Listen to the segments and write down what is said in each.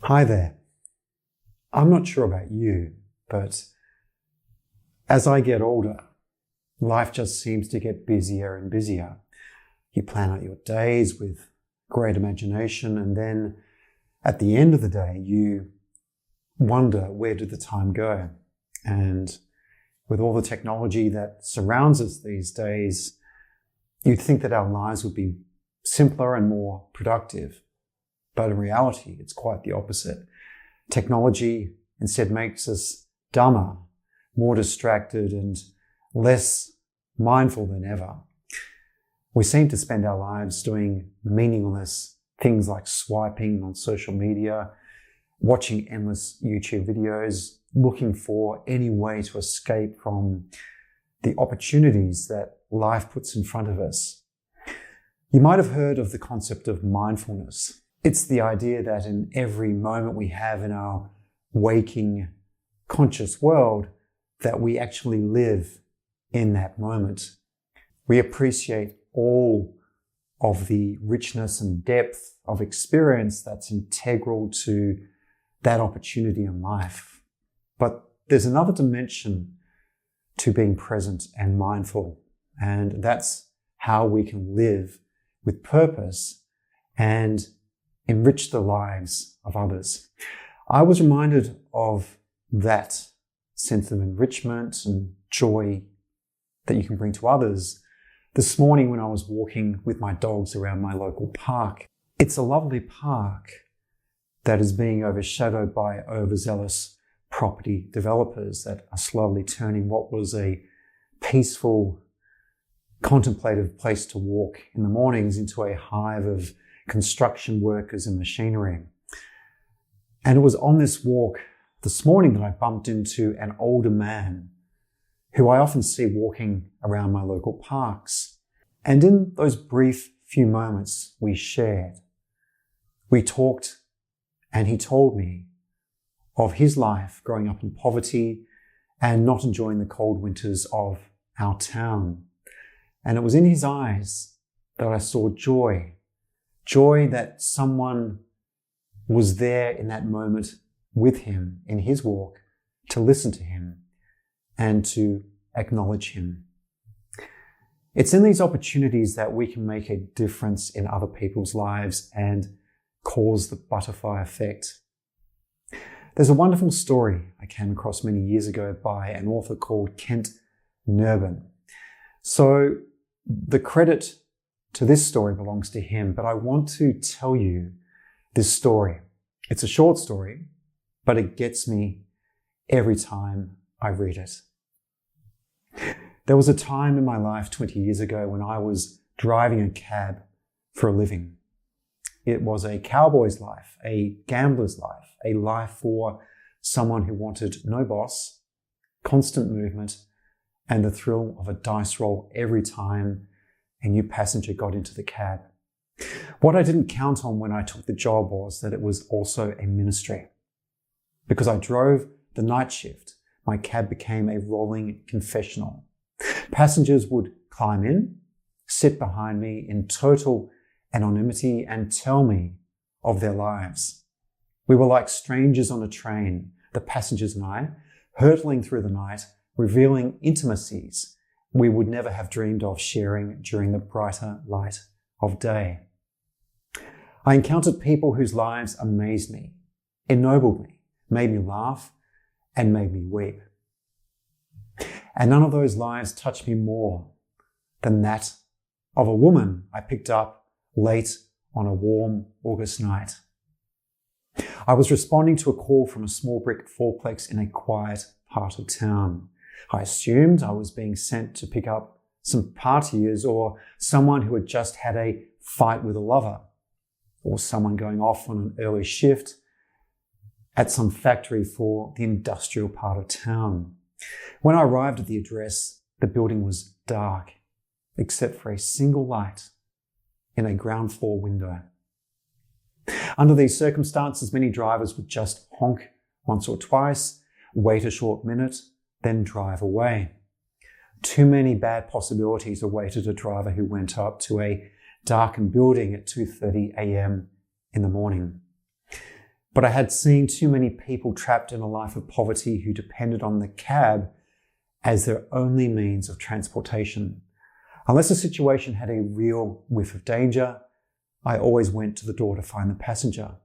Hi there. I'm not sure about you, but as I get older, life just seems to get busier and busier. You plan out your days with great imagination, and then at the end of the day, you wonder, where did the time go? And with all the technology that surrounds us these days, you'd think that our lives would be simpler and more productive. But in reality, it's quite the opposite. Technology instead makes us dumber, more distracted, and less mindful than ever. We seem to spend our lives doing meaningless things like swiping on social media, watching endless YouTube videos, looking for any way to escape from the opportunities that life puts in front of us. You might have heard of the concept of mindfulness. It's the idea that in every moment we have in our waking, conscious world, that we actually live in that moment. We appreciate all of the richness and depth of experience that's integral to that opportunity in life. But there's another dimension to being present and mindful, and that's how we can live with purpose and enrich the lives of others. I was reminded of that sense of enrichment and joy that you can bring to others this morning when I was walking with my dogs around my local park. It's a lovely park that is being overshadowed by overzealous property developers that are slowly turning what was a peaceful, contemplative place to walk in the mornings into a hive of construction workers and machinery. And it was on this walk this morning that I bumped into an older man who I often see walking around my local parks. And in those brief few moments we shared, we talked, and he told me of his life growing up in poverty and not enjoying the cold winters of our town. And it was in his eyes that I saw joy that someone was there in that moment with him in his walk to listen to him and to acknowledge him. It's in these opportunities that we can make a difference in other people's lives and cause the butterfly effect. There's a wonderful story I came across many years ago by an author called Kent Nurbin. So the credit to this story belongs to him, but I want to tell you this story. It's a short story, but it gets me every time I read it. There was a time in my life 20 years ago when I was driving a cab for a living. It was a cowboy's life, a gambler's life, a life for someone who wanted no boss, constant movement, and the thrill of a dice roll every time a new passenger got into the cab. What I didn't count on when I took the job was that it was also a ministry. Because I drove the night shift, my cab became a rolling confessional. Passengers would climb in, sit behind me in total anonymity, and tell me of their lives. We were like strangers on a train, the passengers and I, hurtling through the night, revealing intimacies we would never have dreamed of sharing during the brighter light of day. I encountered people whose lives amazed me, ennobled me, made me laugh, and made me weep. And none of those lives touched me more than that of a woman I picked up late on a warm August night. I was responding to a call from a small brick fourplex in a quiet part of town. I assumed I was being sent to pick up some partiers or someone who had just had a fight with a lover, or someone going off on an early shift at some factory for the industrial part of town. When I arrived at the address, the building was dark, except for a single light in a ground floor window. Under these circumstances, many drivers would just honk once or twice, wait a short minute, then drive away. Too many bad possibilities awaited a driver who went up to a darkened building at 2:30 a.m. in the morning. But I had seen too many people trapped in a life of poverty who depended on the cab as their only means of transportation. Unless the situation had a real whiff of danger, I always went to the door to find the passenger.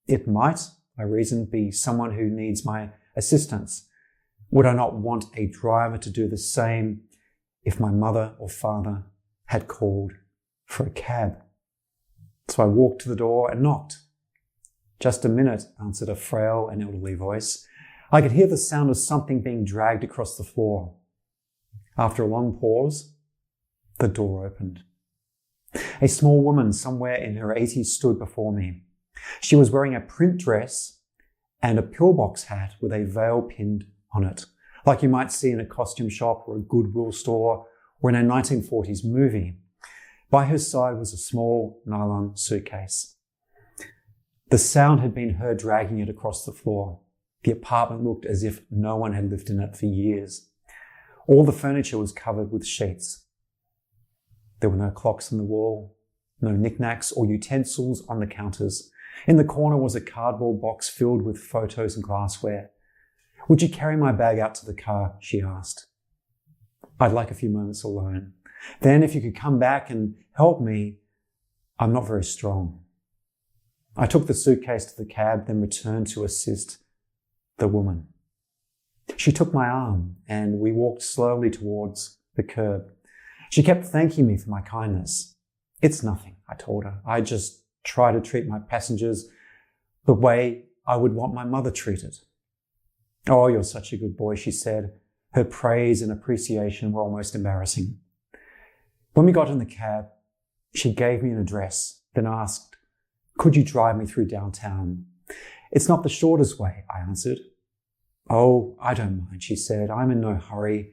It might, I reasoned, be someone who needs my assistance. Would I not want a driver to do the same if my mother or father had called for a cab? So I walked to the door and knocked. "Just a minute," answered a frail and elderly voice. I could hear the sound of something being dragged across the floor. After a long pause, the door opened. A small woman, somewhere in her 80s, stood before me. She was wearing a print dress and a pillbox hat with a veil pinned on it, like you might see in a costume shop or a Goodwill store or in a 1940s movie. By her side was a small nylon suitcase. The sound had been her dragging it across the floor. The apartment looked as if no one had lived in it for years. All the furniture was covered with sheets. There were no clocks on the wall, no knickknacks or utensils on the counters. In the corner was a cardboard box filled with photos and glassware. "Would you carry my bag out to the car?" she asked. "I'd like a few moments alone. Then if you could come back and help me, I'm not very strong." I took the suitcase to the cab, then returned to assist the woman. She took my arm and we walked slowly towards the curb. She kept thanking me for my kindness. "It's nothing," I told her. "I just try to treat my passengers the way I would want my mother treated." "Oh, you're such a good boy," she said. Her praise and appreciation were almost embarrassing. When we got in the cab, she gave me an address, then asked, "Could you drive me through downtown?" "It's not the shortest way," I answered. "Oh, I don't mind," she said. "I'm in no hurry.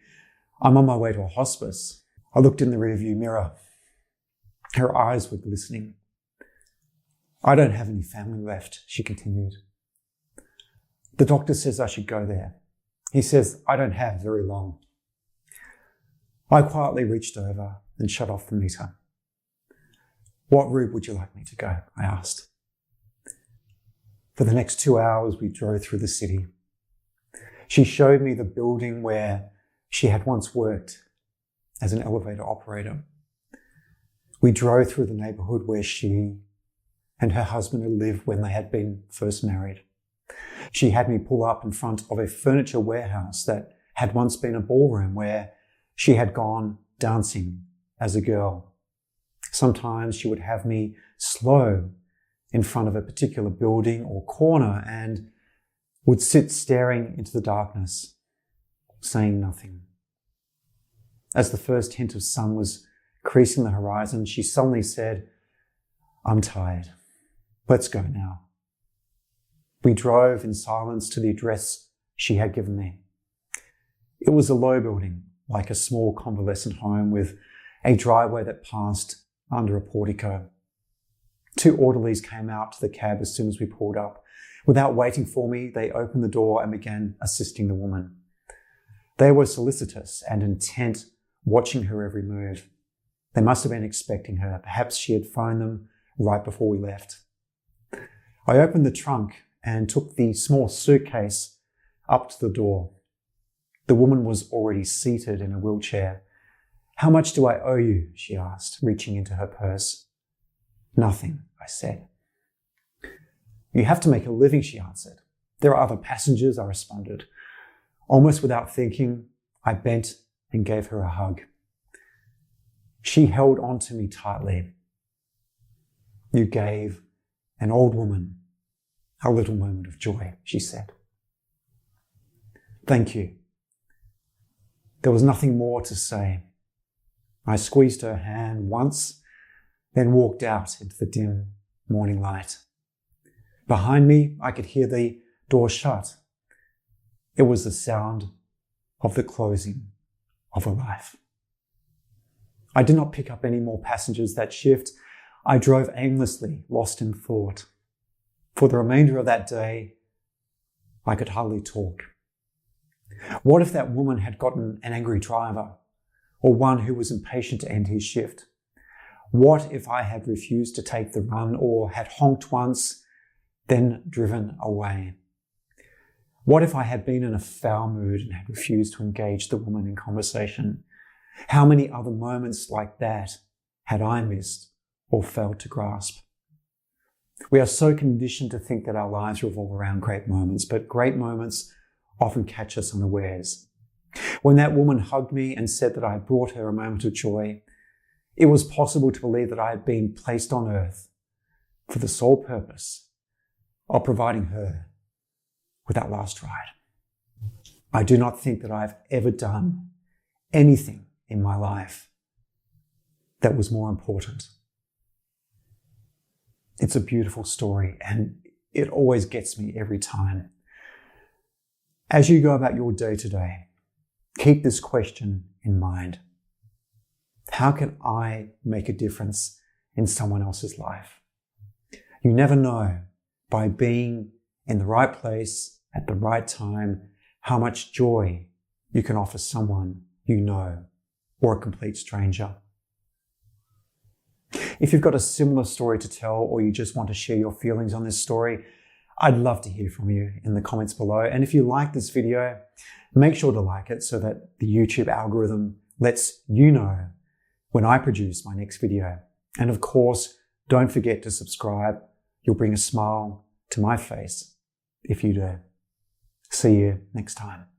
I'm on my way to a hospice." I looked in the rearview mirror. Her eyes were glistening. "I don't have any family left," she continued. "The doctor says I should go there. He says I don't have very long." I quietly reached over and shut off the meter. "What route would you like me to go?" I asked. For the next 2 hours, we drove through the city. She showed me the building where she had once worked as an elevator operator. We drove through the neighborhood where she and her husband had lived when they had been first married. She had me pull up in front of a furniture warehouse that had once been a ballroom where she had gone dancing as a girl. Sometimes she would have me slow in front of a particular building or corner and would sit staring into the darkness, saying nothing. As the first hint of sun was creasing the horizon, she suddenly said, "I'm tired. Let's go now." We drove in silence to the address she had given me. It was a low building, like a small convalescent home with a driveway that passed under a portico. 2 orderlies came out to the cab as soon as we pulled up. Without waiting for me, they opened the door and began assisting the woman. They were solicitous and intent, watching her every move. They must have been expecting her. Perhaps she had phoned them right before we left. I opened the trunk and took the small suitcase up to the door. The woman was already seated in a wheelchair. "How much do I owe you?" she asked, reaching into her purse. "Nothing," I said. "You have to make a living," she answered. "There are other passengers," I responded. Almost without thinking, I bent and gave her a hug. She held on to me tightly. "You gave an old woman a little moment of joy," she said. "Thank you." There was nothing more to say. I squeezed her hand once, then walked out into the dim morning light. Behind me, I could hear the door shut. It was the sound of the closing of a life. I did not pick up any more passengers that shift. I drove aimlessly, lost in thought. For the remainder of that day, I could hardly talk. What if that woman had gotten an angry driver, or one who was impatient to end his shift? What if I had refused to take the run, or had honked once then driven away? What if I had been in a foul mood and had refused to engage the woman in conversation? How many other moments like that had I missed or failed to grasp? We are so conditioned to think that our lives revolve around great moments, but great moments often catch us unawares. When that woman hugged me and said that I had brought her a moment of joy, it was possible to believe that I had been placed on earth for the sole purpose of providing her with that last ride. I do not think that I've ever done anything in my life that was more important. It's a beautiful story, and it always gets me every time. As you go about your day today, keep this question in mind. How can I make a difference in someone else's life? You never know, by being in the right place at the right time, how much joy you can offer someone you know or a complete stranger. If you've got a similar story to tell, or you just want to share your feelings on this story, I'd love to hear from you in the comments below. And if you like this video, make sure to like it so that the YouTube algorithm lets you know when I produce my next video. And of course, don't forget to subscribe. You'll bring a smile to my face if you do. See you next time.